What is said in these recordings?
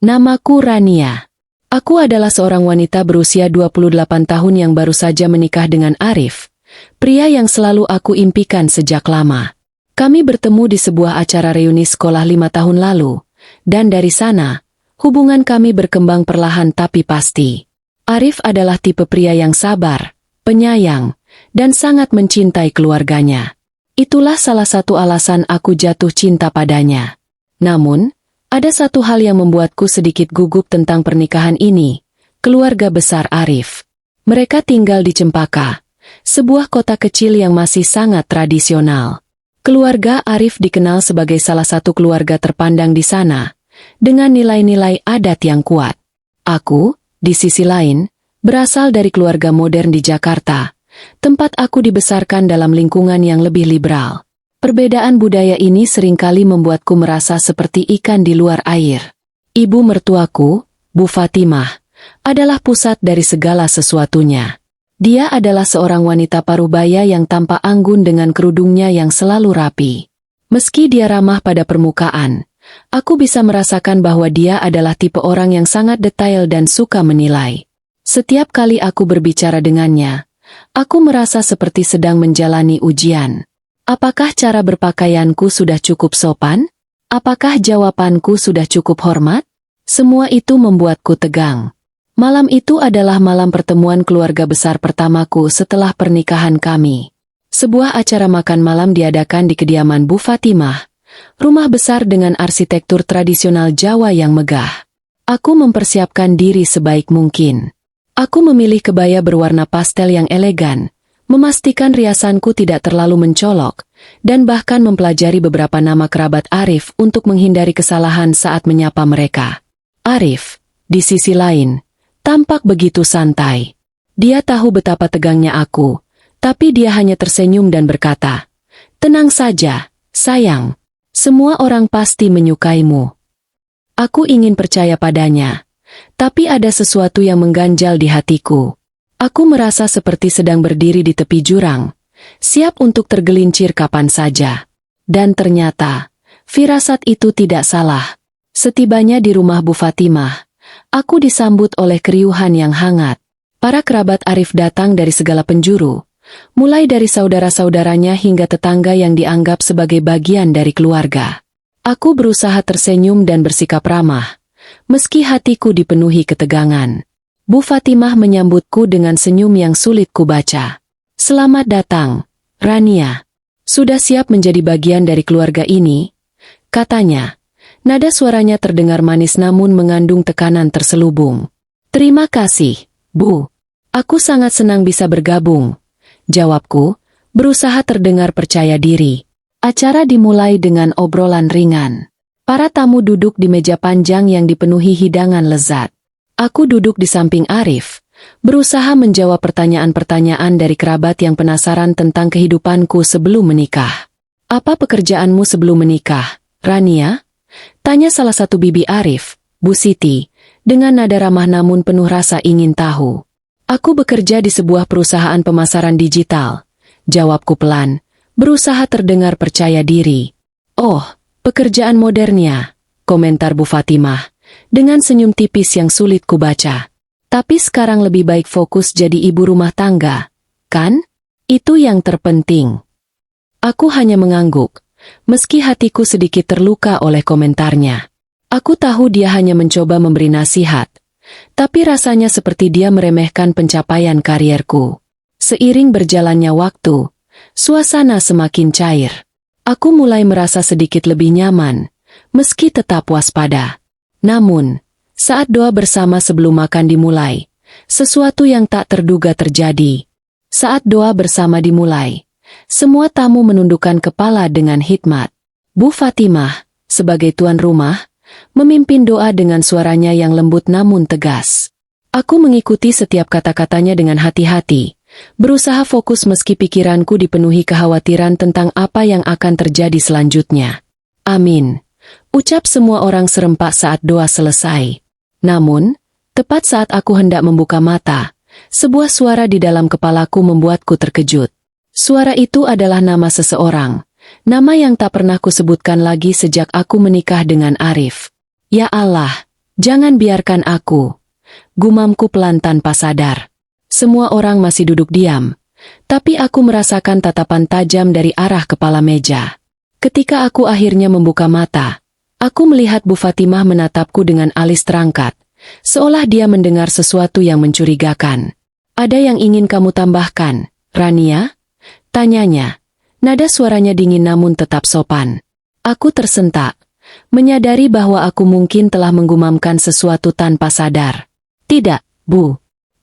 Namaku Rania. Aku adalah seorang wanita berusia 28 tahun yang baru saja menikah dengan Arif, pria yang selalu aku impikan sejak lama. Kami bertemu di sebuah acara reuni sekolah 5 tahun lalu, dan dari sana, hubungan kami berkembang perlahan tapi pasti. Arif adalah tipe pria yang sabar, penyayang, dan sangat mencintai keluarganya. Itulah salah satu alasan aku jatuh cinta padanya. Namun, ada satu hal yang membuatku sedikit gugup tentang pernikahan ini, keluarga besar Arif. Mereka tinggal di Cempaka, sebuah kota kecil yang masih sangat tradisional. Keluarga Arif dikenal sebagai salah satu keluarga terpandang di sana, dengan nilai-nilai adat yang kuat. Aku, di sisi lain, berasal dari keluarga modern di Jakarta, tempat aku dibesarkan dalam lingkungan yang lebih liberal. Perbedaan budaya ini seringkali membuatku merasa seperti ikan di luar air. Ibu mertuaku, Bu Fatimah, adalah pusat dari segala sesuatunya. Dia adalah seorang wanita parubaya yang tampak anggun dengan kerudungnya yang selalu rapi. Meski dia ramah pada permukaan, aku bisa merasakan bahwa dia adalah tipe orang yang sangat detail dan suka menilai. Setiap kali aku berbicara dengannya, aku merasa seperti sedang menjalani ujian. Apakah cara berpakaianku sudah cukup sopan? Apakah jawabanku sudah cukup hormat? Semua itu membuatku tegang. Malam itu adalah malam pertemuan keluarga besar pertamaku setelah pernikahan kami. Sebuah acara makan malam diadakan di kediaman Bu Fatimah, rumah besar dengan arsitektur tradisional Jawa yang megah. Aku mempersiapkan diri sebaik mungkin. Aku memilih kebaya berwarna pastel yang elegan, memastikan riasanku tidak terlalu mencolok, dan bahkan mempelajari beberapa nama kerabat Arif untuk menghindari kesalahan saat menyapa mereka. Arif, di sisi lain, tampak begitu santai. Dia tahu betapa tegangnya aku, tapi dia hanya tersenyum dan berkata, "Tenang saja, sayang. Semua orang pasti menyukaimu." Aku ingin percaya padanya, tapi ada sesuatu yang mengganjal di hatiku. Aku merasa seperti sedang berdiri di tepi jurang, siap untuk tergelincir kapan saja. Dan ternyata, firasat itu tidak salah. Setibanya di rumah Bu Fatimah, aku disambut oleh keriuhan yang hangat. Para kerabat Arif datang dari segala penjuru, mulai dari saudara-saudaranya hingga tetangga yang dianggap sebagai bagian dari keluarga. Aku berusaha tersenyum dan bersikap ramah, meski hatiku dipenuhi ketegangan. Bu Fatimah menyambutku dengan senyum yang sulit kubaca. "Selamat datang, Rania. Sudah siap menjadi bagian dari keluarga ini?" katanya. Nada suaranya terdengar manis namun mengandung tekanan terselubung. "Terima kasih, Bu. Aku sangat senang bisa bergabung," jawabku, berusaha terdengar percaya diri. Acara dimulai dengan obrolan ringan. Para tamu duduk di meja panjang yang dipenuhi hidangan lezat. Aku duduk di samping Arif, berusaha menjawab pertanyaan-pertanyaan dari kerabat yang penasaran tentang kehidupanku sebelum menikah. "Apa pekerjaanmu sebelum menikah, Rania?" tanya salah satu bibi Arif, Bu Siti, dengan nada ramah namun penuh rasa ingin tahu. "Aku bekerja di sebuah perusahaan pemasaran digital," jawabku pelan, berusaha terdengar percaya diri. "Oh, pekerjaan modernnya," komentar Bu Fatimah, dengan senyum tipis yang sulit kubaca. "Tapi sekarang lebih baik fokus jadi ibu rumah tangga, kan? Itu yang terpenting." Aku hanya mengangguk, meski hatiku sedikit terluka oleh komentarnya. Aku tahu dia hanya mencoba memberi nasihat, tapi rasanya seperti dia meremehkan pencapaian karierku. Seiring berjalannya waktu, suasana semakin cair. Aku mulai merasa sedikit lebih nyaman, meski tetap waspada. Namun, saat doa bersama sebelum makan dimulai, sesuatu yang tak terduga terjadi. Saat doa bersama dimulai, semua tamu menundukkan kepala dengan hikmat. Bu Fatimah, sebagai tuan rumah, memimpin doa dengan suaranya yang lembut namun tegas. Aku mengikuti setiap kata-katanya dengan hati-hati, berusaha fokus meski pikiranku dipenuhi kekhawatiran tentang apa yang akan terjadi selanjutnya. "Amin," ucap semua orang serempak saat doa selesai. Namun, tepat saat aku hendak membuka mata, sebuah suara di dalam kepalaku membuatku terkejut. Suara itu adalah nama seseorang, nama yang tak pernah kusebutkan lagi sejak aku menikah dengan Arif. Ya Allah, Jangan biarkan aku. Gumamku pelan tanpa sadar. Semua orang masih duduk diam. Tapi aku merasakan tatapan tajam dari arah kepala meja. Ketika aku akhirnya membuka mata, aku melihat Bu Fatimah menatapku dengan alis terangkat, seolah dia mendengar sesuatu yang mencurigakan. Ada yang ingin kamu tambahkan, Rania? Tanyanya. Nada suaranya dingin namun tetap sopan. Aku tersentak, menyadari bahwa aku mungkin telah menggumamkan sesuatu tanpa sadar. Tidak, Bu.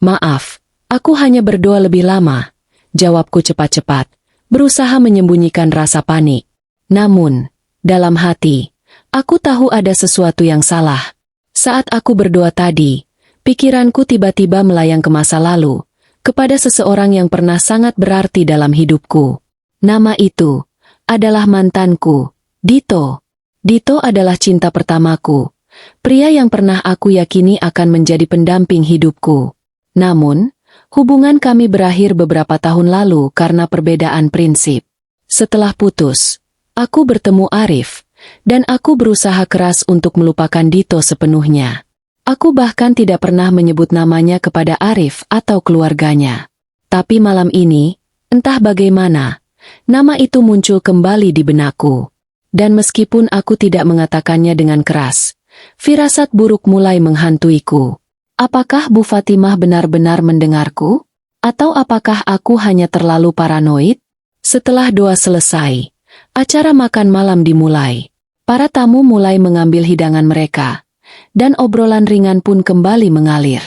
Maaf, aku hanya berdoa lebih lama. Jawabku cepat-cepat, berusaha menyembunyikan rasa panik. Namun, dalam hati, aku tahu ada sesuatu yang salah. Saat aku berdoa tadi, pikiranku tiba-tiba melayang ke masa lalu, kepada seseorang yang pernah sangat berarti dalam hidupku. Nama itu adalah mantanku, Dito. Dito adalah cinta pertamaku, pria yang pernah aku yakini akan menjadi pendamping hidupku. Namun, hubungan kami berakhir beberapa tahun lalu karena perbedaan prinsip. Setelah putus, aku bertemu Arif, dan aku berusaha keras untuk melupakan Dito sepenuhnya. Aku bahkan tidak pernah menyebut namanya kepada Arif atau keluarganya. Tapi malam ini, entah bagaimana, nama itu muncul kembali di benakku. Dan meskipun aku tidak mengatakannya dengan keras, firasat buruk mulai menghantuiku. Apakah Bu Fatimah benar-benar mendengarku? Atau apakah aku hanya terlalu paranoid? Setelah doa selesai, acara makan malam dimulai. Para tamu mulai mengambil hidangan mereka, dan obrolan ringan pun kembali mengalir.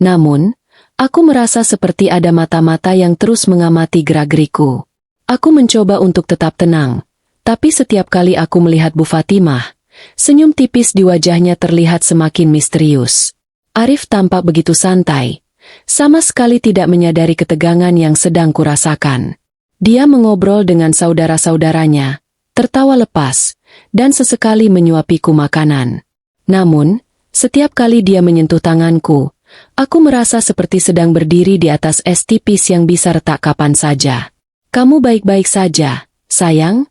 Namun, aku merasa seperti ada mata-mata yang terus mengamati gerak-geriku. Aku mencoba untuk tetap tenang, tapi setiap kali aku melihat Bu Fatimah, senyum tipis di wajahnya terlihat semakin misterius. Arif tampak begitu santai, sama sekali tidak menyadari ketegangan yang sedang kurasakan. Dia mengobrol dengan saudara-saudaranya, tertawa lepas, dan sesekali menyuapiku makanan. Namun, setiap kali dia menyentuh tanganku, aku merasa seperti sedang berdiri di atas es tipis yang bisa retak kapan saja. Kamu baik-baik saja, sayang?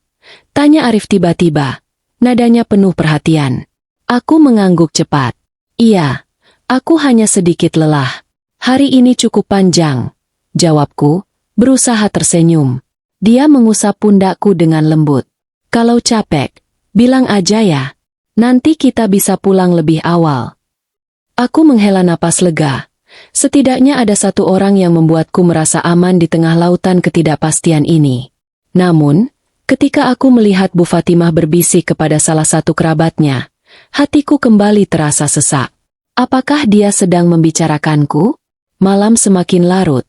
Tanya Arif tiba-tiba, nadanya penuh perhatian. Aku mengangguk cepat. Iya, aku hanya sedikit lelah. Hari ini cukup panjang, jawabku, berusaha tersenyum. Dia mengusap pundakku dengan lembut. Kalau capek, bilang aja ya. Nanti kita bisa pulang lebih awal. Aku menghela napas lega. Setidaknya ada satu orang yang membuatku merasa aman di tengah lautan ketidakpastian ini. Namun, ketika aku melihat Bu Fatimah berbisik kepada salah satu kerabatnya, hatiku kembali terasa sesak. Apakah dia sedang membicarakanku? Malam semakin larut,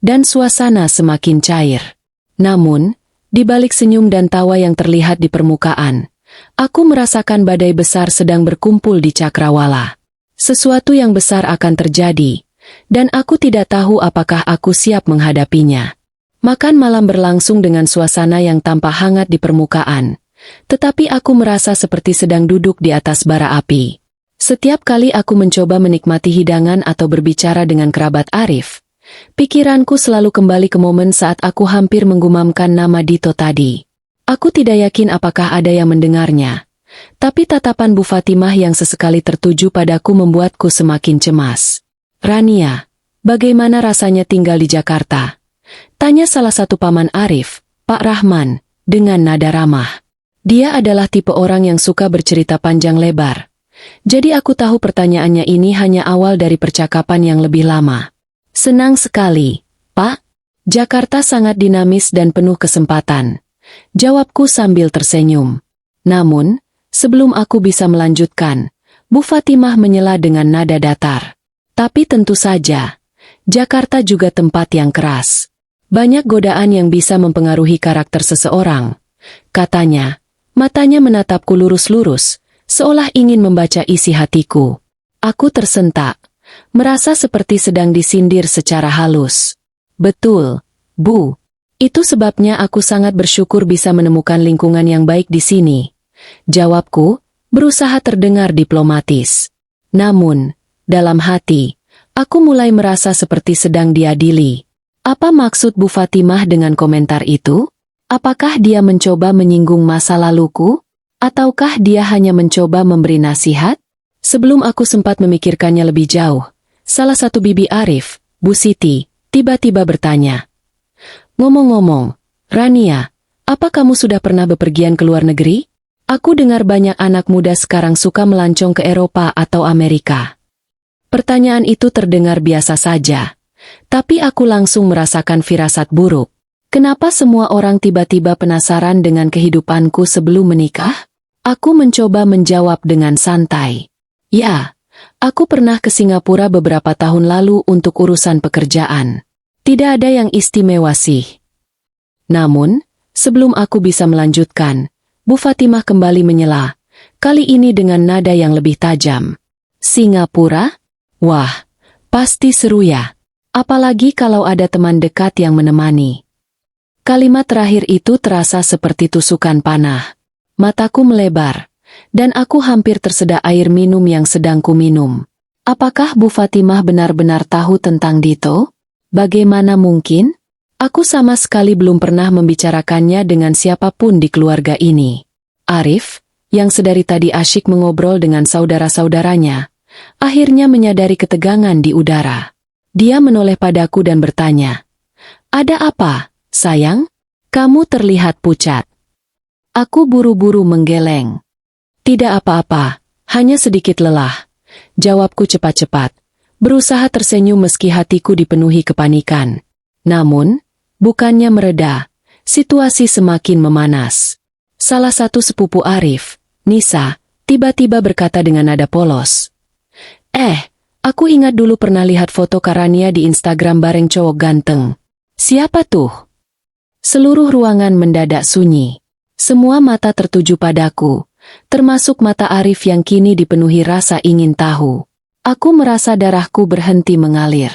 dan suasana semakin cair. Namun, di balik senyum dan tawa yang terlihat di permukaan, aku merasakan badai besar sedang berkumpul di cakrawala. Sesuatu yang besar akan terjadi, dan aku tidak tahu apakah aku siap menghadapinya. Makan malam berlangsung dengan suasana yang tampak hangat di permukaan, tetapi aku merasa seperti sedang duduk di atas bara api. Setiap kali aku mencoba menikmati hidangan atau berbicara dengan kerabat Arif, pikiranku selalu kembali ke momen saat aku hampir menggumamkan nama Dito tadi. Aku tidak yakin apakah ada yang mendengarnya, tapi tatapan Bu Fatimah yang sesekali tertuju padaku membuatku semakin cemas. Rania, bagaimana rasanya tinggal di Jakarta? Tanya salah satu paman Arif, Pak Rahman, dengan nada ramah. Dia adalah tipe orang yang suka bercerita panjang lebar. Jadi aku tahu pertanyaannya ini hanya awal dari percakapan yang lebih lama. Senang sekali, Pak. Jakarta sangat dinamis dan penuh kesempatan. Jawabku sambil tersenyum. Namun, sebelum aku bisa melanjutkan, Bu Fatimah menyela dengan nada datar. Tapi tentu saja, Jakarta juga tempat yang keras. Banyak godaan yang bisa mempengaruhi karakter seseorang. Katanya, matanya menatapku lurus-lurus, seolah ingin membaca isi hatiku. Aku tersentak, merasa seperti sedang disindir secara halus. Betul, Bu. Itu sebabnya aku sangat bersyukur bisa menemukan lingkungan yang baik di sini. Jawabku, berusaha terdengar diplomatis. Namun, dalam hati, aku mulai merasa seperti sedang diadili. Apa maksud Bu Fatimah dengan komentar itu? Apakah dia mencoba menyinggung masa laluku? Ataukah dia hanya mencoba memberi nasihat? Sebelum aku sempat memikirkannya lebih jauh, salah satu bibi Arif, Bu Siti, tiba-tiba bertanya. Ngomong-ngomong, Rania, apa kamu sudah pernah bepergian ke luar negeri? Aku dengar banyak anak muda sekarang suka melancong ke Eropa atau Amerika. Pertanyaan itu terdengar biasa saja, tapi aku langsung merasakan firasat buruk. Kenapa semua orang tiba-tiba penasaran dengan kehidupanku sebelum menikah? Aku mencoba menjawab dengan santai. Ya, aku pernah ke Singapura beberapa tahun lalu untuk urusan pekerjaan. Tidak ada yang istimewa sih. Namun, sebelum aku bisa melanjutkan, Bu Fatimah kembali menyela, kali ini dengan nada yang lebih tajam. Singapura? Wah, pasti seru ya. Apalagi kalau ada teman dekat yang menemani. Kalimat terakhir itu terasa seperti tusukan panah. Mataku melebar, dan aku hampir tersedak air minum yang sedang kuminum. Apakah Bu Fatimah benar-benar tahu tentang Dito? Bagaimana mungkin? Aku sama sekali belum pernah membicarakannya dengan siapapun di keluarga ini. Arif, yang sedari tadi asyik mengobrol dengan saudara-saudaranya, akhirnya menyadari ketegangan di udara. Dia menoleh padaku dan bertanya, "Ada apa, sayang? Kamu terlihat pucat." Aku buru-buru menggeleng. "Tidak apa-apa, hanya sedikit lelah," jawabku cepat-cepat, berusaha tersenyum meski hatiku dipenuhi kepanikan. Namun, bukannya mereda, situasi semakin memanas. Salah satu sepupu Arif, Nisa, tiba-tiba berkata dengan nada polos, Aku ingat dulu pernah lihat foto Rania di Instagram bareng cowok ganteng. Siapa tuh?" Seluruh ruangan mendadak sunyi. Semua mata tertuju padaku, termasuk mata Arif yang kini dipenuhi rasa ingin tahu. Aku merasa darahku berhenti mengalir.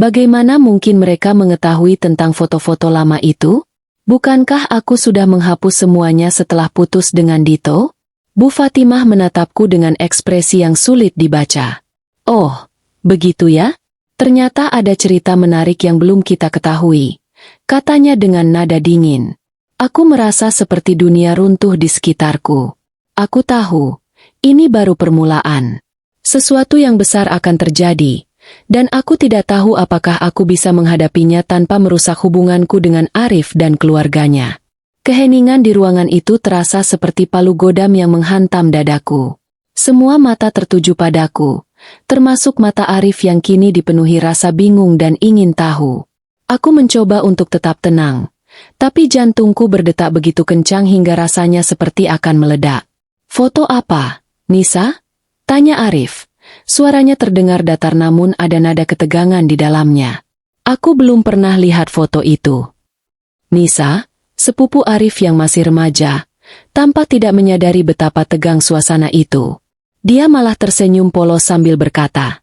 Bagaimana mungkin mereka mengetahui tentang foto-foto lama itu? Bukankah aku sudah menghapus semuanya setelah putus dengan Dito? Bu Fatimah menatapku dengan ekspresi yang sulit dibaca. "Oh, begitu ya? Ternyata ada cerita menarik yang belum kita ketahui," katanya dengan nada dingin. Aku merasa seperti dunia runtuh di sekitarku. Aku tahu, ini baru permulaan. Sesuatu yang besar akan terjadi, dan aku tidak tahu apakah aku bisa menghadapinya tanpa merusak hubunganku dengan Arif dan keluarganya. Keheningan di ruangan itu terasa seperti palu godam yang menghantam dadaku. Semua mata tertuju padaku, termasuk mata Arif yang kini dipenuhi rasa bingung dan ingin tahu. Aku mencoba untuk tetap tenang, tapi jantungku berdetak begitu kencang hingga rasanya seperti akan meledak. "Foto apa, Nisa?" tanya Arif. Suaranya terdengar datar namun ada nada ketegangan di dalamnya. "Aku belum pernah lihat foto itu." Nisa, sepupu Arif yang masih remaja, tampak tidak menyadari betapa tegang suasana itu. Dia malah tersenyum polos sambil berkata,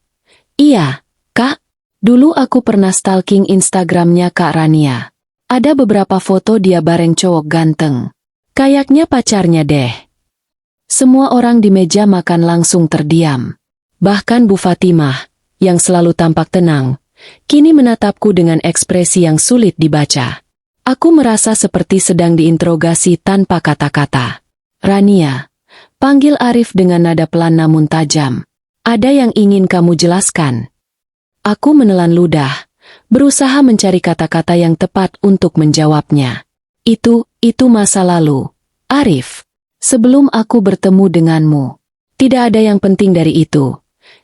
"Iya, Kak, dulu aku pernah stalking Instagramnya Kak Rania. Ada beberapa foto dia bareng cowok ganteng. Kayaknya pacarnya deh." Semua orang di meja makan langsung terdiam. Bahkan Bu Fatimah, yang selalu tampak tenang, kini menatapku dengan ekspresi yang sulit dibaca. Aku merasa seperti sedang diinterogasi tanpa kata-kata. "Rania," panggil Arif dengan nada pelan namun tajam. "Ada yang ingin kamu jelaskan?" Aku menelan ludah, berusaha mencari kata-kata yang tepat untuk menjawabnya. Itu masa lalu. Arif, sebelum aku bertemu denganmu. Tidak ada yang penting dari itu.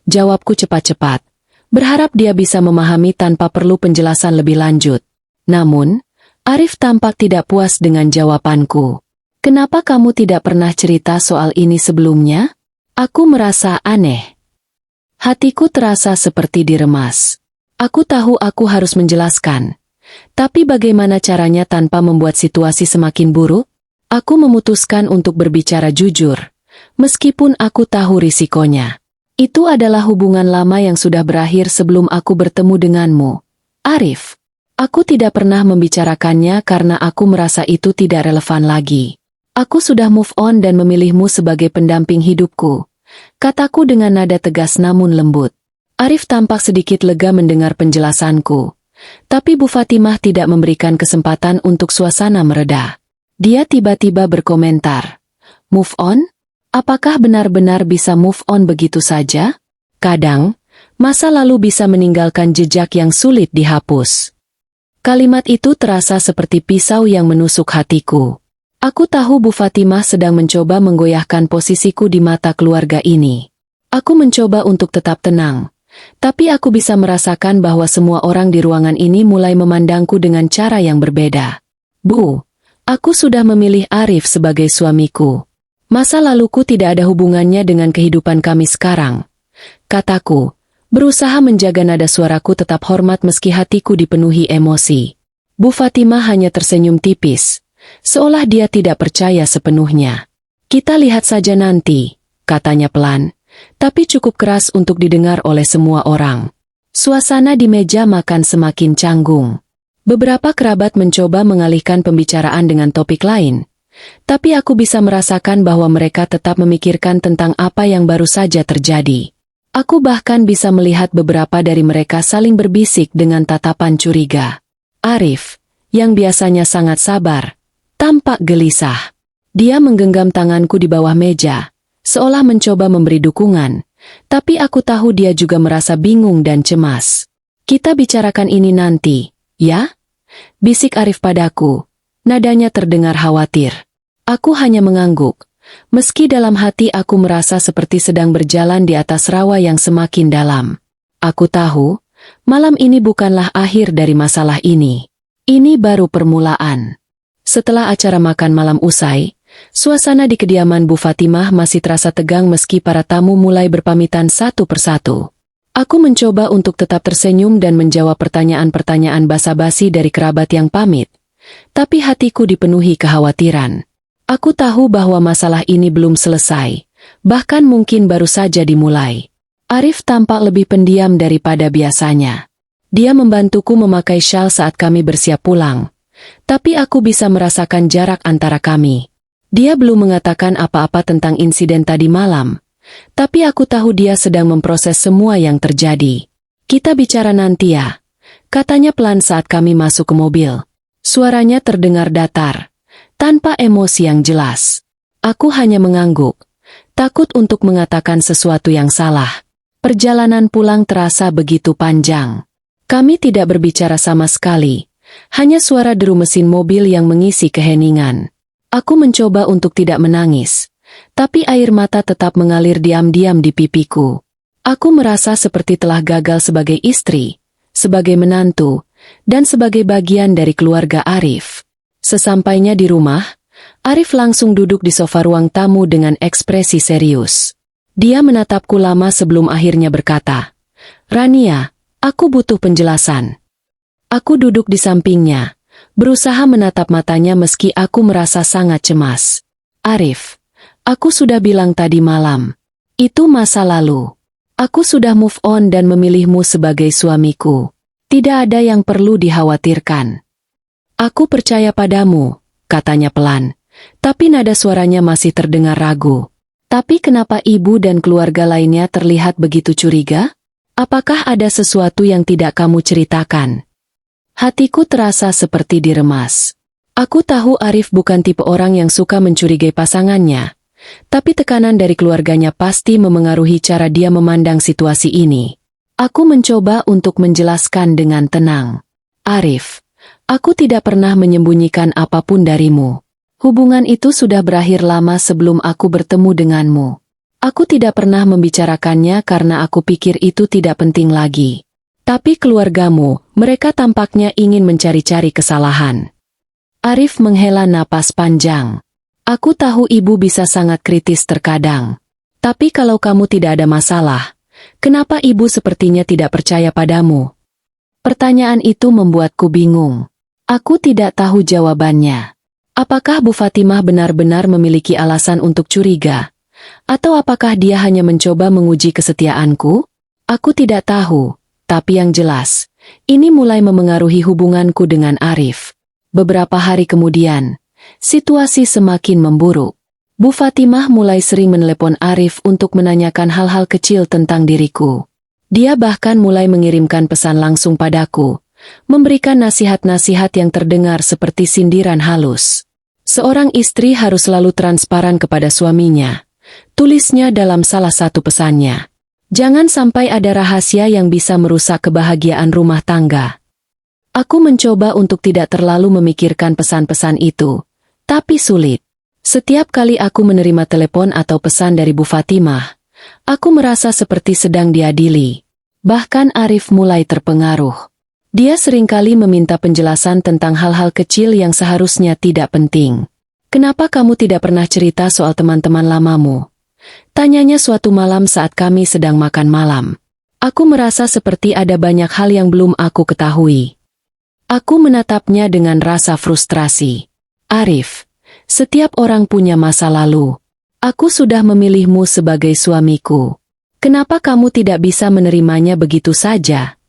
Jawabku cepat-cepat, berharap dia bisa memahami tanpa perlu penjelasan lebih lanjut. Namun, Arif tampak tidak puas dengan jawabanku. "Kenapa kamu tidak pernah cerita soal ini sebelumnya?" Aku merasa aneh. Hatiku terasa seperti diremas. Aku tahu aku harus menjelaskan. Tapi bagaimana caranya tanpa membuat situasi semakin buruk? Aku memutuskan untuk berbicara jujur, meskipun aku tahu risikonya. Itu adalah hubungan lama yang sudah berakhir sebelum aku bertemu denganmu, Arif. Aku tidak pernah membicarakannya karena aku merasa itu tidak relevan lagi. Aku sudah move on dan memilihmu sebagai pendamping hidupku, kataku dengan nada tegas namun lembut. Arif tampak sedikit lega mendengar penjelasanku, tapi Bu Fatimah tidak memberikan kesempatan untuk suasana mereda. Dia tiba-tiba berkomentar, "Move on? Apakah benar-benar bisa move on begitu saja? Kadang, masa lalu bisa meninggalkan jejak yang sulit dihapus. Kalimat itu terasa seperti pisau yang menusuk hatiku. Aku tahu Bu Fatimah sedang mencoba menggoyahkan posisiku di mata keluarga ini. Aku mencoba untuk tetap tenang, tapi aku bisa merasakan bahwa semua orang di ruangan ini mulai memandangku dengan cara yang berbeda. Bu, aku sudah memilih Arif sebagai suamiku. Masa laluku tidak ada hubungannya dengan kehidupan kami sekarang, kataku, berusaha menjaga nada suaraku tetap hormat meski hatiku dipenuhi emosi. Bu Fatimah hanya tersenyum tipis, seolah dia tidak percaya sepenuhnya. Kita lihat saja nanti, katanya pelan, tapi cukup keras untuk didengar oleh semua orang. Suasana di meja makan semakin canggung. Beberapa kerabat mencoba mengalihkan pembicaraan dengan topik lain, tapi aku bisa merasakan bahwa mereka tetap memikirkan tentang apa yang baru saja terjadi. Aku bahkan bisa melihat beberapa dari mereka saling berbisik dengan tatapan curiga. Arif, yang biasanya sangat sabar, tampak gelisah. Dia menggenggam tanganku di bawah meja, seolah mencoba memberi dukungan, tapi aku tahu dia juga merasa bingung dan cemas. Kita bicarakan ini nanti, ya? Bisik Arif padaku. Nadanya terdengar khawatir. Aku hanya mengangguk, meski dalam hati aku merasa seperti sedang berjalan di atas rawa yang semakin dalam. Aku tahu, malam ini bukanlah akhir dari masalah ini. Ini baru permulaan. Setelah acara makan malam usai, suasana di kediaman Bu Fatimah masih terasa tegang meski para tamu mulai berpamitan satu persatu. Aku mencoba untuk tetap tersenyum dan menjawab pertanyaan-pertanyaan basa-basi dari kerabat yang pamit. Tapi hatiku dipenuhi kekhawatiran. Aku tahu bahwa masalah ini belum selesai, bahkan mungkin baru saja dimulai. Arif tampak lebih pendiam daripada biasanya. Dia membantuku memakai syal saat kami bersiap pulang. Tapi aku bisa merasakan jarak antara kami. Dia belum mengatakan apa-apa tentang insiden tadi malam. Tapi aku tahu dia sedang memproses semua yang terjadi. Kita bicara nanti ya, katanya pelan saat kami masuk ke mobil. Suaranya terdengar datar, tanpa emosi yang jelas. Aku hanya mengangguk, takut untuk mengatakan sesuatu yang salah. Perjalanan pulang terasa begitu panjang. Kami tidak berbicara sama sekali, hanya suara deru mesin mobil yang mengisi keheningan. Aku mencoba untuk tidak menangis, tapi air mata tetap mengalir diam-diam di pipiku. Aku merasa seperti telah gagal sebagai istri, sebagai menantu, dan sebagai bagian dari keluarga Arif. Sesampainya di rumah, Arif langsung duduk di sofa ruang tamu dengan ekspresi serius. Dia menatapku lama sebelum akhirnya berkata, "Rania, aku butuh penjelasan." Aku duduk di sampingnya, berusaha menatap matanya meski aku merasa sangat cemas. "Arif, aku sudah bilang tadi malam. Itu masa lalu. Aku sudah move on dan memilihmu sebagai suamiku. Tidak ada yang perlu dikhawatirkan." "Aku percaya padamu," katanya pelan, tapi nada suaranya masih terdengar ragu. "Tapi kenapa ibu dan keluarga lainnya terlihat begitu curiga? Apakah ada sesuatu yang tidak kamu ceritakan?" Hatiku terasa seperti diremas. Aku tahu Arif bukan tipe orang yang suka mencurigai pasangannya, tapi tekanan dari keluarganya pasti memengaruhi cara dia memandang situasi ini. Aku mencoba untuk menjelaskan dengan tenang. "Arif, aku tidak pernah menyembunyikan apapun darimu. Hubungan itu sudah berakhir lama sebelum aku bertemu denganmu. Aku tidak pernah membicarakannya karena aku pikir itu tidak penting lagi. Tapi keluargamu, mereka tampaknya ingin mencari-cari kesalahan." Arif menghela napas panjang. "Aku tahu ibu bisa sangat kritis terkadang. Tapi kalau kamu tidak ada masalah, kenapa ibu sepertinya tidak percaya padamu?" Pertanyaan itu membuatku bingung. Aku tidak tahu jawabannya. Apakah Bu Fatimah benar-benar memiliki alasan untuk curiga? Atau apakah dia hanya mencoba menguji kesetiaanku? Aku tidak tahu, tapi yang jelas, ini mulai memengaruhi hubunganku dengan Arif. Beberapa hari kemudian, situasi semakin memburuk. Bu Fatimah mulai sering menelepon Arif untuk menanyakan hal-hal kecil tentang diriku. Dia bahkan mulai mengirimkan pesan langsung padaku, memberikan nasihat-nasihat yang terdengar seperti sindiran halus. Seorang istri harus selalu transparan kepada suaminya, Tulisnya dalam salah satu pesannya. Jangan sampai ada rahasia yang bisa merusak kebahagiaan rumah tangga. Aku mencoba untuk tidak terlalu memikirkan pesan-pesan itu, tapi sulit. Setiap kali aku menerima telepon atau pesan dari Bu Fatimah, aku merasa seperti sedang diadili. Bahkan Arif mulai terpengaruh. Dia seringkali meminta penjelasan tentang hal-hal kecil yang seharusnya tidak penting. Kenapa kamu tidak pernah cerita soal teman-teman lamamu? Tanyanya suatu malam saat kami sedang makan malam. Aku merasa seperti ada banyak hal yang belum aku ketahui. Aku menatapnya dengan rasa frustrasi. Arif, setiap orang punya masa lalu. Aku sudah memilihmu sebagai suamiku. Kenapa kamu tidak bisa menerimanya begitu saja?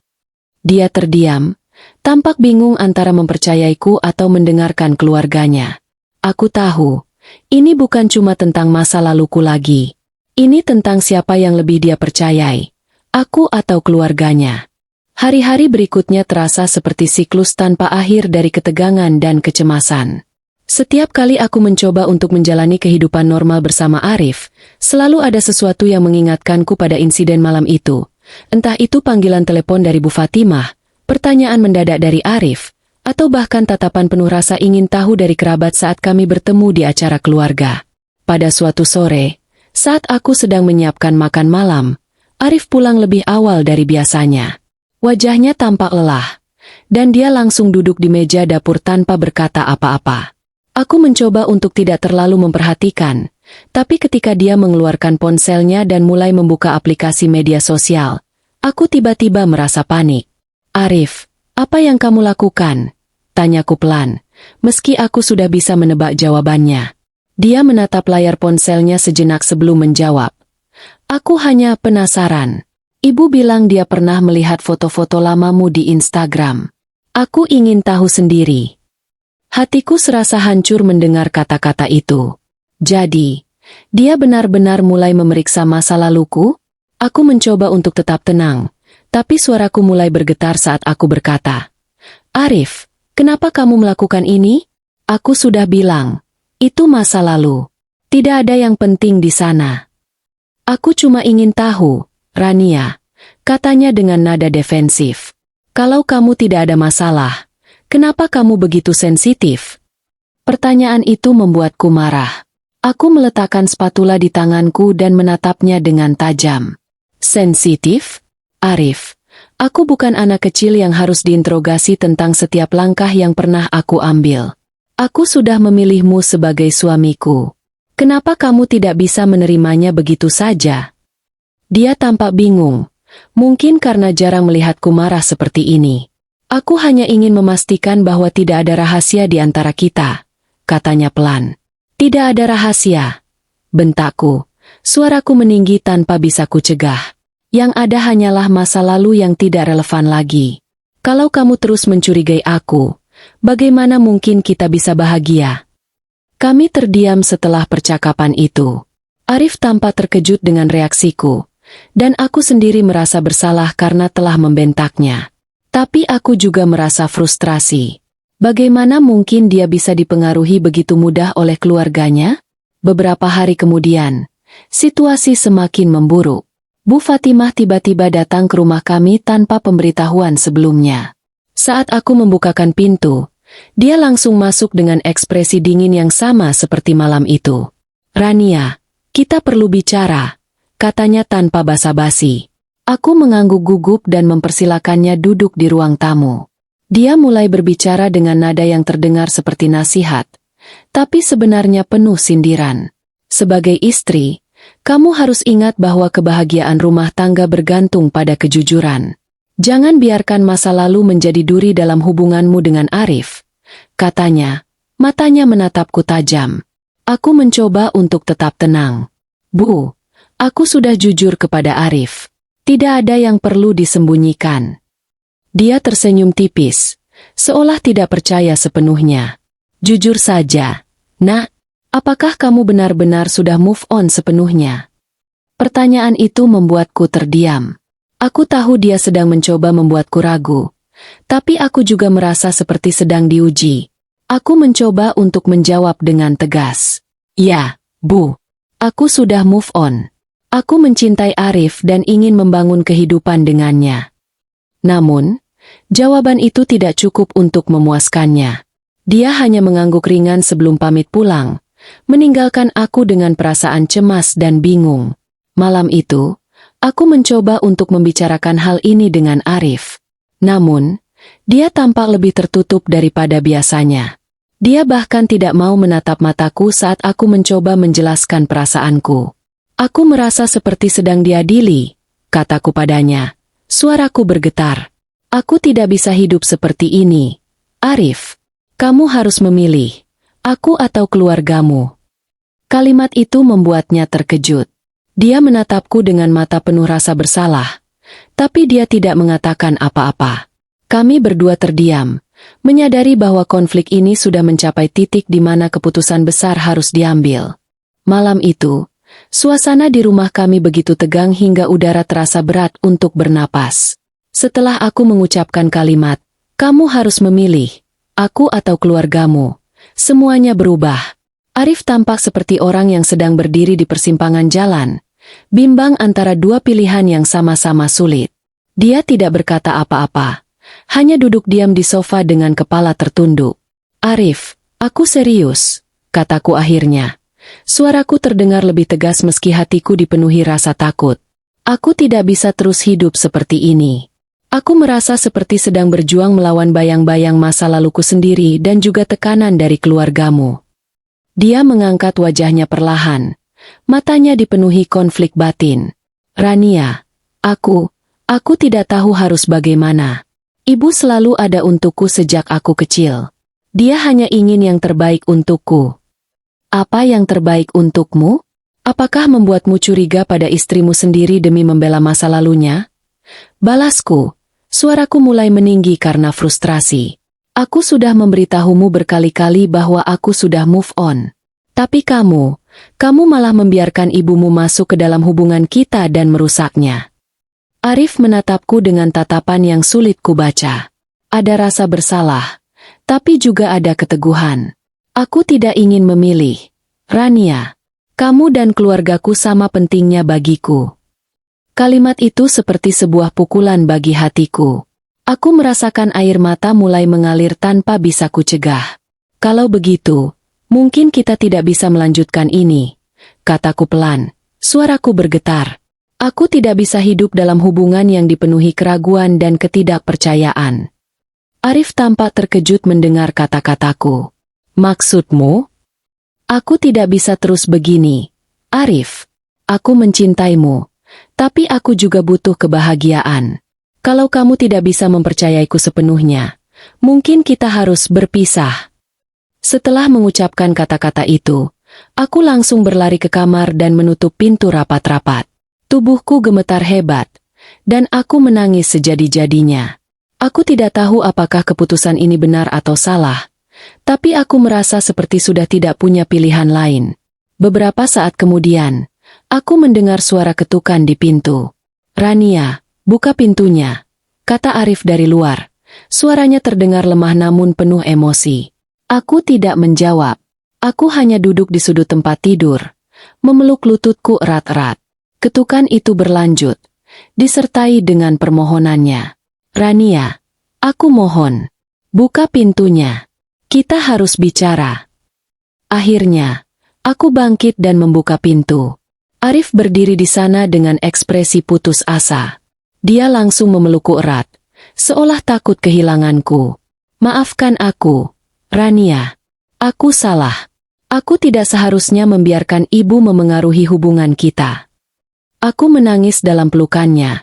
Dia terdiam, tampak bingung antara mempercayaiku atau mendengarkan keluarganya. Aku tahu, ini bukan cuma tentang masa laluku lagi. Ini tentang siapa yang lebih dia percayai, aku atau keluarganya. Hari-hari berikutnya terasa seperti siklus tanpa akhir dari ketegangan dan kecemasan. Setiap kali aku mencoba untuk menjalani kehidupan normal bersama Arif, selalu ada sesuatu yang mengingatkanku pada insiden malam itu. Entah itu panggilan telepon dari Bu Fatimah, pertanyaan mendadak dari Arif, atau bahkan tatapan penuh rasa ingin tahu dari kerabat saat kami bertemu di acara keluarga. Pada suatu sore, saat aku sedang menyiapkan makan malam, Arif pulang lebih awal dari biasanya. Wajahnya tampak lelah, dan dia langsung duduk di meja dapur tanpa berkata apa-apa. Aku mencoba untuk tidak terlalu memperhatikan, tapi ketika dia mengeluarkan ponselnya dan mulai membuka aplikasi media sosial, aku tiba-tiba merasa panik. Arif, apa yang kamu lakukan? Tanyaku pelan, meski aku sudah bisa menebak jawabannya. Dia menatap layar ponselnya sejenak sebelum menjawab. Aku hanya penasaran. Ibu bilang dia pernah melihat foto-foto lamamu di Instagram. Aku ingin tahu sendiri. Hatiku serasa hancur mendengar kata-kata itu. Jadi, dia benar-benar mulai memeriksa masa laluku? Aku mencoba untuk tetap tenang, tapi suaraku mulai bergetar saat aku berkata, Arif, kenapa kamu melakukan ini? Aku sudah bilang, itu masa lalu. Tidak ada yang penting di sana. Aku cuma ingin tahu, Rania, katanya dengan nada defensif. Kalau kamu tidak ada masalah, kenapa kamu begitu sensitif? Pertanyaan itu membuatku marah. Aku meletakkan spatula di tanganku dan menatapnya dengan tajam. Sensitif? Arif, aku bukan anak kecil yang harus diinterogasi tentang setiap langkah yang pernah aku ambil. Aku sudah memilihmu sebagai suamiku. Kenapa kamu tidak bisa menerimanya begitu saja? Dia tampak bingung. Mungkin karena jarang melihatku marah seperti ini. Aku hanya ingin memastikan bahwa tidak ada rahasia di antara kita, katanya pelan. Tidak ada rahasia, bentakku. Suaraku meninggi tanpa bisa kucegah. Yang ada hanyalah masa lalu yang tidak relevan lagi. Kalau kamu terus mencurigai aku, bagaimana mungkin kita bisa bahagia? Kami terdiam setelah percakapan itu. Arif tampak terkejut dengan reaksiku, dan aku sendiri merasa bersalah karena telah membentaknya. Tapi aku juga merasa frustrasi. Bagaimana mungkin dia bisa dipengaruhi begitu mudah oleh keluarganya? Beberapa hari kemudian, situasi semakin memburuk. Bu Fatimah tiba-tiba datang ke rumah kami tanpa pemberitahuan sebelumnya. Saat aku membukakan pintu, dia langsung masuk dengan ekspresi dingin yang sama seperti malam itu. Rania, kita perlu bicara, katanya tanpa basa-basi. Aku mengangguk gugup dan mempersilakannya duduk di ruang tamu. Dia mulai berbicara dengan nada yang terdengar seperti nasihat, tapi sebenarnya penuh sindiran. Sebagai istri, kamu harus ingat bahwa kebahagiaan rumah tangga bergantung pada kejujuran. Jangan biarkan masa lalu menjadi duri dalam hubunganmu dengan Arif, katanya. Matanya menatapku tajam. Aku mencoba untuk tetap tenang. Bu, aku sudah jujur kepada Arif. Tidak ada yang perlu disembunyikan. Dia tersenyum tipis, seolah tidak percaya sepenuhnya. Jujur saja, Nak, apakah kamu benar-benar sudah move on sepenuhnya? Pertanyaan itu membuatku terdiam. Aku tahu dia sedang mencoba membuatku ragu, tapi aku juga merasa seperti sedang diuji. Aku mencoba untuk menjawab dengan tegas. Ya, Bu. Aku sudah move on. Aku mencintai Arif dan ingin membangun kehidupan dengannya. Namun, jawaban itu tidak cukup untuk memuaskannya. Dia hanya mengangguk ringan sebelum pamit pulang, meninggalkan aku dengan perasaan cemas dan bingung. Malam itu, aku mencoba untuk membicarakan hal ini dengan Arif. Namun, dia tampak lebih tertutup daripada biasanya. Dia bahkan tidak mau menatap mataku saat aku mencoba menjelaskan perasaanku. Aku merasa seperti sedang diadili, kataku padanya. Suaraku bergetar. Aku tidak bisa hidup seperti ini. Arif, kamu harus memilih, aku atau keluargamu. Kalimat itu membuatnya terkejut. Dia menatapku dengan mata penuh rasa bersalah, tapi dia tidak mengatakan apa-apa. Kami berdua terdiam, menyadari bahwa konflik ini sudah mencapai titik di mana keputusan besar harus diambil. Malam itu, suasana di rumah kami begitu tegang hingga udara terasa berat untuk bernapas. Setelah aku mengucapkan kalimat, kamu harus memilih, aku atau keluargamu, semuanya berubah. Arif tampak seperti orang yang sedang berdiri di persimpangan jalan, bimbang antara dua pilihan yang sama-sama sulit. Dia tidak berkata apa-apa, hanya duduk diam di sofa dengan kepala tertunduk. Arif, aku serius, kataku akhirnya. Suaraku terdengar lebih tegas meski hatiku dipenuhi rasa takut. Aku tidak bisa terus hidup seperti ini. Aku merasa seperti sedang berjuang melawan bayang-bayang masa laluku sendiri dan juga tekanan dari keluargamu. Dia mengangkat wajahnya perlahan. Matanya dipenuhi konflik batin. Rania, aku tidak tahu harus bagaimana. Ibu selalu ada untukku sejak aku kecil. Dia hanya ingin yang terbaik untukku. Apa yang terbaik untukmu? Apakah membuatmu curiga pada istrimu sendiri demi membela masa lalunya? Balasku. Suaraku mulai meninggi karena frustrasi. Aku sudah memberitahumu berkali-kali bahwa aku sudah move on. Tapi kamu malah membiarkan ibumu masuk ke dalam hubungan kita dan merusaknya. Arif menatapku dengan tatapan yang sulit kubaca. Ada rasa bersalah, tapi juga ada keteguhan. Aku tidak ingin memilih. Rania, kamu dan keluargaku sama pentingnya bagiku. Kalimat itu seperti sebuah pukulan bagi hatiku. Aku merasakan air mata mulai mengalir tanpa bisa kucegah. Kalau begitu, mungkin kita tidak bisa melanjutkan ini, kataku pelan. Suaraku bergetar. Aku tidak bisa hidup dalam hubungan yang dipenuhi keraguan dan ketidakpercayaan. Arif tampak terkejut mendengar kata-kataku. Maksudmu? Aku tidak bisa terus begini. Arif, aku mencintaimu, tapi aku juga butuh kebahagiaan. Kalau kamu tidak bisa mempercayaiku sepenuhnya, mungkin kita harus berpisah. Setelah mengucapkan kata-kata itu, aku langsung berlari ke kamar dan menutup pintu rapat-rapat. Tubuhku gemetar hebat, dan aku menangis sejadi-jadinya. Aku tidak tahu apakah keputusan ini benar atau salah, tapi aku merasa seperti sudah tidak punya pilihan lain. Beberapa saat kemudian, aku mendengar suara ketukan di pintu. Rania, buka pintunya, kata Arif dari luar. Suaranya terdengar lemah namun penuh emosi. Aku tidak menjawab. Aku hanya duduk di sudut tempat tidur, memeluk lututku erat-erat. Ketukan itu berlanjut, disertai dengan permohonannya. Rania, aku mohon, buka pintunya. Kita harus bicara. Akhirnya, aku bangkit dan membuka pintu. Arif berdiri di sana dengan ekspresi putus asa. Dia langsung memelukku erat, seolah takut kehilanganku. Maafkan aku, Rania. Aku salah. Aku tidak seharusnya membiarkan ibu memengaruhi hubungan kita. Aku menangis dalam pelukannya,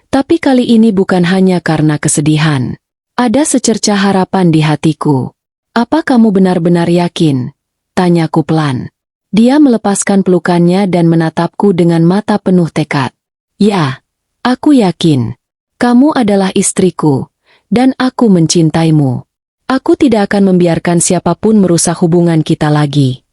tapi kali ini bukan hanya karena kesedihan. Ada secercah harapan di hatiku. Apa kamu benar-benar yakin? Tanyaku pelan. Dia melepaskan pelukannya dan menatapku dengan mata penuh tekad. Ya, aku yakin. Kamu adalah istriku, dan aku mencintaimu. Aku tidak akan membiarkan siapapun merusak hubungan kita lagi.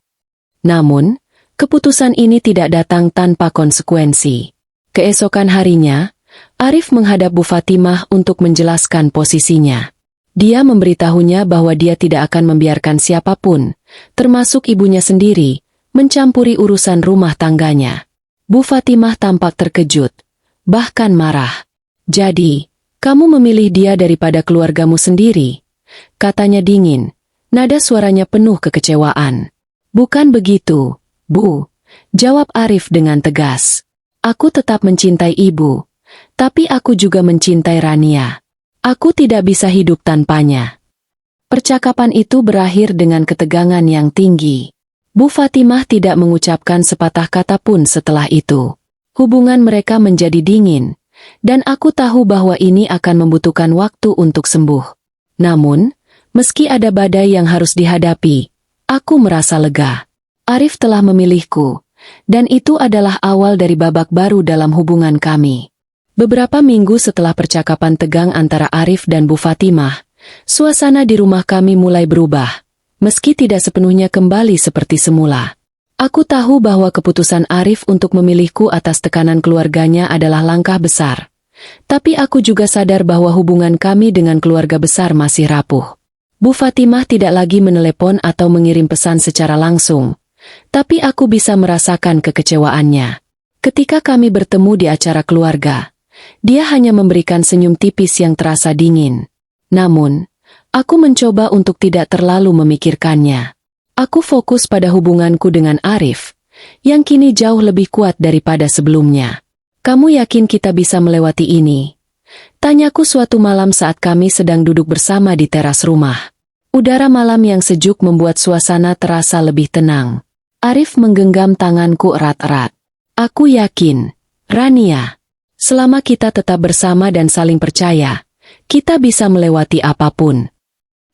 Namun, keputusan ini tidak datang tanpa konsekuensi. Keesokan harinya, Arif menghadap Bu Fatimah untuk menjelaskan posisinya. Dia memberitahunya bahwa dia tidak akan membiarkan siapapun, termasuk ibunya sendiri, mencampuri urusan rumah tangganya. Bu Fatimah tampak terkejut, bahkan marah. "Jadi, kamu memilih dia daripada keluargamu sendiri?" Katanya dingin, nada suaranya penuh kekecewaan. "Bukan begitu, Bu," jawab Arif dengan tegas. "Aku tetap mencintai ibu, tapi aku juga mencintai Rania. Aku tidak bisa hidup tanpanya." Percakapan itu berakhir dengan ketegangan yang tinggi. Bu Fatimah tidak mengucapkan sepatah kata pun setelah itu. Hubungan mereka menjadi dingin, dan aku tahu bahwa ini akan membutuhkan waktu untuk sembuh. Namun, meski ada badai yang harus dihadapi, aku merasa lega. Arif telah memilihku, dan itu adalah awal dari babak baru dalam hubungan kami. Beberapa minggu setelah percakapan tegang antara Arif dan Bu Fatimah, suasana di rumah kami mulai berubah, meski tidak sepenuhnya kembali seperti semula. Aku tahu bahwa keputusan Arif untuk memilihku atas tekanan keluarganya adalah langkah besar. Tapi aku juga sadar bahwa hubungan kami dengan keluarga besar masih rapuh. Bu Fatimah tidak lagi menelepon atau mengirim pesan secara langsung, tapi aku bisa merasakan kekecewaannya. Ketika kami bertemu di acara keluarga, dia hanya memberikan senyum tipis yang terasa dingin. Namun, aku mencoba untuk tidak terlalu memikirkannya. Aku fokus pada hubunganku dengan Arif, yang kini jauh lebih kuat daripada sebelumnya. "Kamu yakin kita bisa melewati ini?" tanyaku suatu malam saat kami sedang duduk bersama di teras rumah. Udara malam yang sejuk membuat suasana terasa lebih tenang. Arif menggenggam tanganku erat-erat. "Aku yakin, Rania. Selama kita tetap bersama dan saling percaya, kita bisa melewati apapun."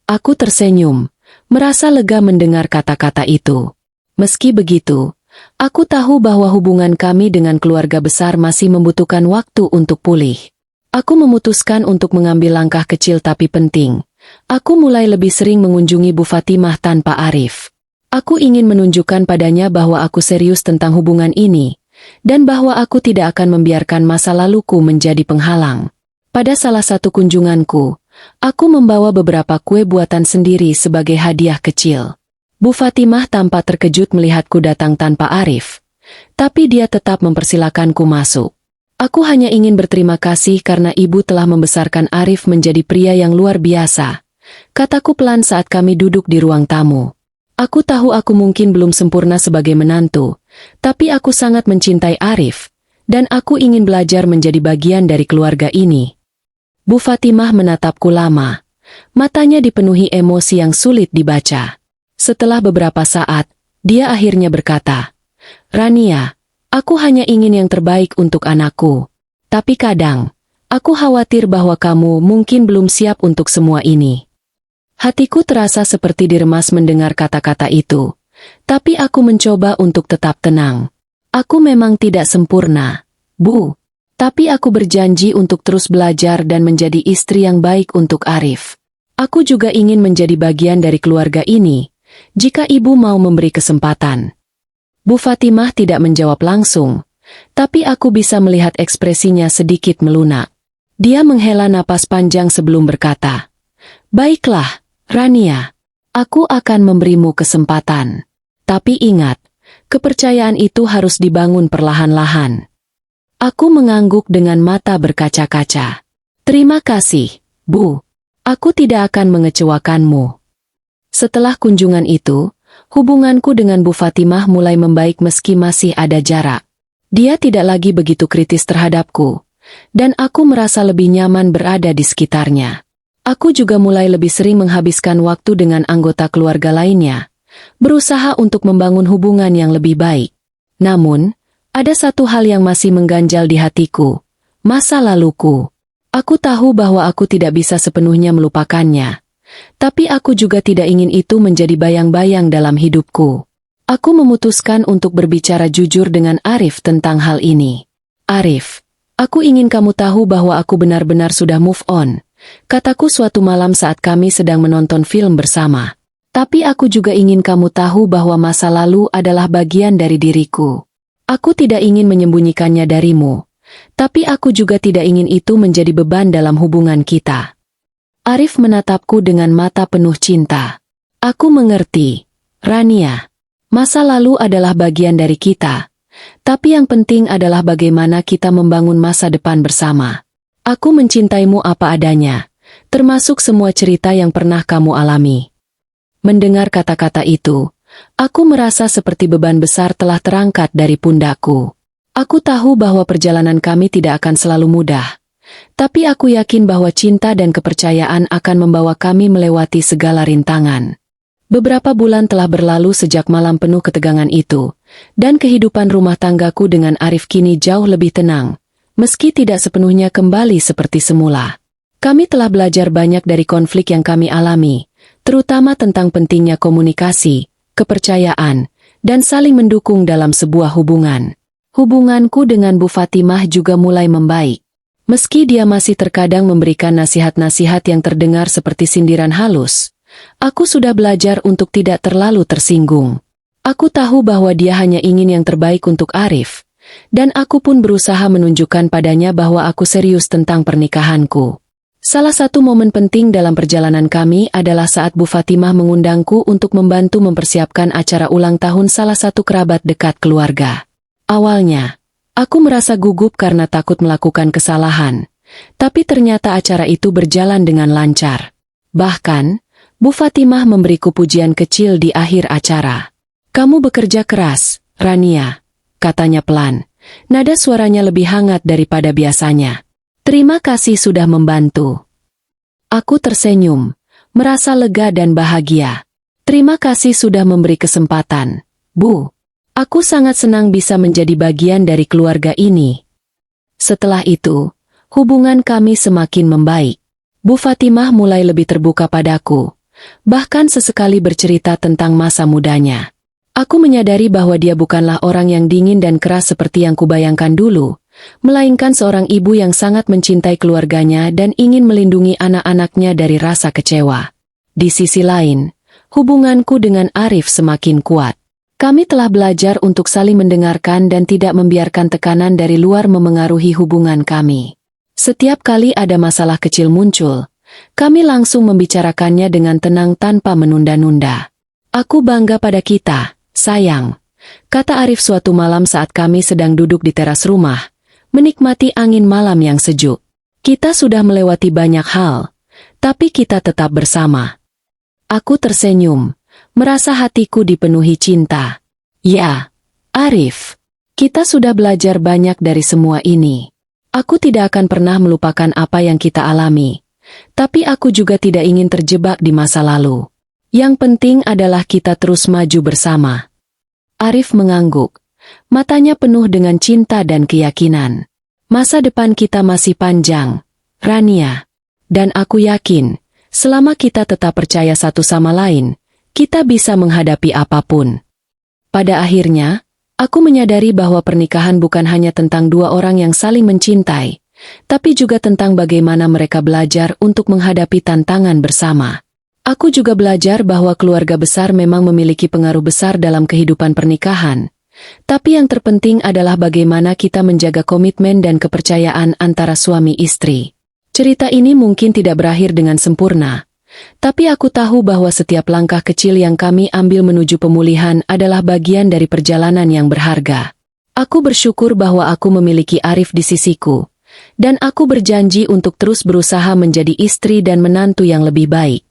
Aku tersenyum, merasa lega mendengar kata-kata itu. Meski begitu, aku tahu bahwa hubungan kami dengan keluarga besar masih membutuhkan waktu untuk pulih. Aku memutuskan untuk mengambil langkah kecil tapi penting. Aku mulai lebih sering mengunjungi Bu Fatimah tanpa Arif. Aku ingin menunjukkan padanya bahwa aku serius tentang hubungan ini, dan bahwa aku tidak akan membiarkan masa laluku menjadi penghalang. Pada salah satu kunjunganku, aku membawa beberapa kue buatan sendiri sebagai hadiah kecil. Bu Fatimah tampak terkejut melihatku datang tanpa Arif, tapi dia tetap mempersilakanku masuk. "Aku hanya ingin berterima kasih karena ibu telah membesarkan Arif menjadi pria yang luar biasa," kataku pelan saat kami duduk di ruang tamu. "Aku tahu aku mungkin belum sempurna sebagai menantu, tapi aku sangat mencintai Arif, dan aku ingin belajar menjadi bagian dari keluarga ini." Bu Fatimah menatapku lama. Matanya dipenuhi emosi yang sulit dibaca. Setelah beberapa saat, dia akhirnya berkata, "Rania, aku hanya ingin yang terbaik untuk anakku. Tapi kadang, aku khawatir bahwa kamu mungkin belum siap untuk semua ini." Hatiku terasa seperti diremas mendengar kata-kata itu. Tapi aku mencoba untuk tetap tenang. "Aku memang tidak sempurna, Bu. Tapi aku berjanji untuk terus belajar dan menjadi istri yang baik untuk Arif. Aku juga ingin menjadi bagian dari keluarga ini, jika ibu mau memberi kesempatan." Bu Fatimah tidak menjawab langsung, tapi aku bisa melihat ekspresinya sedikit melunak. Dia menghela napas panjang sebelum berkata, "Baiklah, Rania, aku akan memberimu kesempatan. Tapi ingat, kepercayaan itu harus dibangun perlahan-lahan." Aku mengangguk dengan mata berkaca-kaca. "Terima kasih, Bu. Aku tidak akan mengecewakanmu." Setelah kunjungan itu, hubunganku dengan Bu Fatimah mulai membaik meski masih ada jarak. Dia tidak lagi begitu kritis terhadapku, dan aku merasa lebih nyaman berada di sekitarnya. Aku juga mulai lebih sering menghabiskan waktu dengan anggota keluarga lainnya, berusaha untuk membangun hubungan yang lebih baik. Namun, ada satu hal yang masih mengganjal di hatiku, masa laluku. Aku tahu bahwa aku tidak bisa sepenuhnya melupakannya, tapi aku juga tidak ingin itu menjadi bayang-bayang dalam hidupku. Aku memutuskan untuk berbicara jujur dengan Arif tentang hal ini. "Arif, aku ingin kamu tahu bahwa aku benar-benar sudah move on," kataku suatu malam saat kami sedang menonton film bersama. "Tapi aku juga ingin kamu tahu bahwa masa lalu adalah bagian dari diriku. Aku tidak ingin menyembunyikannya darimu, tapi aku juga tidak ingin itu menjadi beban dalam hubungan kita." Arif menatapku dengan mata penuh cinta. "Aku mengerti, Rania. Masa lalu adalah bagian dari kita. Tapi yang penting adalah bagaimana kita membangun masa depan bersama. Aku mencintaimu apa adanya, termasuk semua cerita yang pernah kamu alami. Mendengar kata-kata itu, aku merasa seperti beban besar telah terangkat dari pundakku. Aku tahu bahwa perjalanan kami tidak akan selalu mudah. Tapi aku yakin bahwa cinta dan kepercayaan akan membawa kami melewati segala rintangan. Beberapa bulan telah berlalu sejak malam penuh ketegangan itu, dan kehidupan rumah tanggaku dengan Arif kini jauh lebih tenang, meski tidak sepenuhnya kembali seperti semula. Kami telah belajar banyak dari konflik yang kami alami, terutama tentang pentingnya komunikasi, kepercayaan, dan saling mendukung dalam sebuah hubungan. Hubunganku dengan Bu Fatimah juga mulai membaik. Meski dia masih terkadang memberikan nasihat-nasihat yang terdengar seperti sindiran halus, aku sudah belajar untuk tidak terlalu tersinggung. Aku tahu bahwa dia hanya ingin yang terbaik untuk Arif, dan aku pun berusaha menunjukkan padanya bahwa aku serius tentang pernikahanku. Salah satu momen penting dalam perjalanan kami adalah saat Bu Fatimah mengundangku untuk membantu mempersiapkan acara ulang tahun salah satu kerabat dekat keluarga. Awalnya, aku merasa gugup karena takut melakukan kesalahan, tapi ternyata acara itu berjalan dengan lancar. Bahkan, Bu Fatimah memberiku pujian kecil di akhir acara. "Kamu bekerja keras, Rania," katanya pelan. Nada suaranya lebih hangat daripada biasanya. "Terima kasih sudah membantu." Aku tersenyum, merasa lega dan bahagia. "Terima kasih sudah memberi kesempatan, Bu. Aku sangat senang bisa menjadi bagian dari keluarga ini." Setelah itu, hubungan kami semakin membaik. Bu Fatimah mulai lebih terbuka padaku, bahkan sesekali bercerita tentang masa mudanya. Aku menyadari bahwa dia bukanlah orang yang dingin dan keras seperti yang kubayangkan dulu, melainkan seorang ibu yang sangat mencintai keluarganya dan ingin melindungi anak-anaknya dari rasa kecewa. Di sisi lain, hubunganku dengan Arif semakin kuat. Kami telah belajar untuk saling mendengarkan dan tidak membiarkan tekanan dari luar memengaruhi hubungan kami. Setiap kali ada masalah kecil muncul, kami langsung membicarakannya dengan tenang tanpa menunda-nunda. "Aku bangga pada kita, sayang," kata Arif suatu malam saat kami sedang duduk di teras rumah, menikmati angin malam yang sejuk. "Kita sudah melewati banyak hal, tapi kita tetap bersama." Aku tersenyum, merasa hatiku dipenuhi cinta. "Ya, Arif, kita sudah belajar banyak dari semua ini. Aku tidak akan pernah melupakan apa yang kita alami. Tapi aku juga tidak ingin terjebak di masa lalu. Yang penting adalah kita terus maju bersama." Arif mengangguk, matanya penuh dengan cinta dan keyakinan. "Masa depan kita masih panjang, Rania. Dan aku yakin, selama kita tetap percaya satu sama lain, kita bisa menghadapi apapun." Pada akhirnya, aku menyadari bahwa pernikahan bukan hanya tentang dua orang yang saling mencintai, tapi juga tentang bagaimana mereka belajar untuk menghadapi tantangan bersama. Aku juga belajar bahwa keluarga besar memang memiliki pengaruh besar dalam kehidupan pernikahan, tapi yang terpenting adalah bagaimana kita menjaga komitmen dan kepercayaan antara suami istri. Cerita ini mungkin tidak berakhir dengan sempurna, tapi aku tahu bahwa setiap langkah kecil yang kami ambil menuju pemulihan adalah bagian dari perjalanan yang berharga. Aku bersyukur bahwa aku memiliki Arif di sisiku, dan aku berjanji untuk terus berusaha menjadi istri dan menantu yang lebih baik.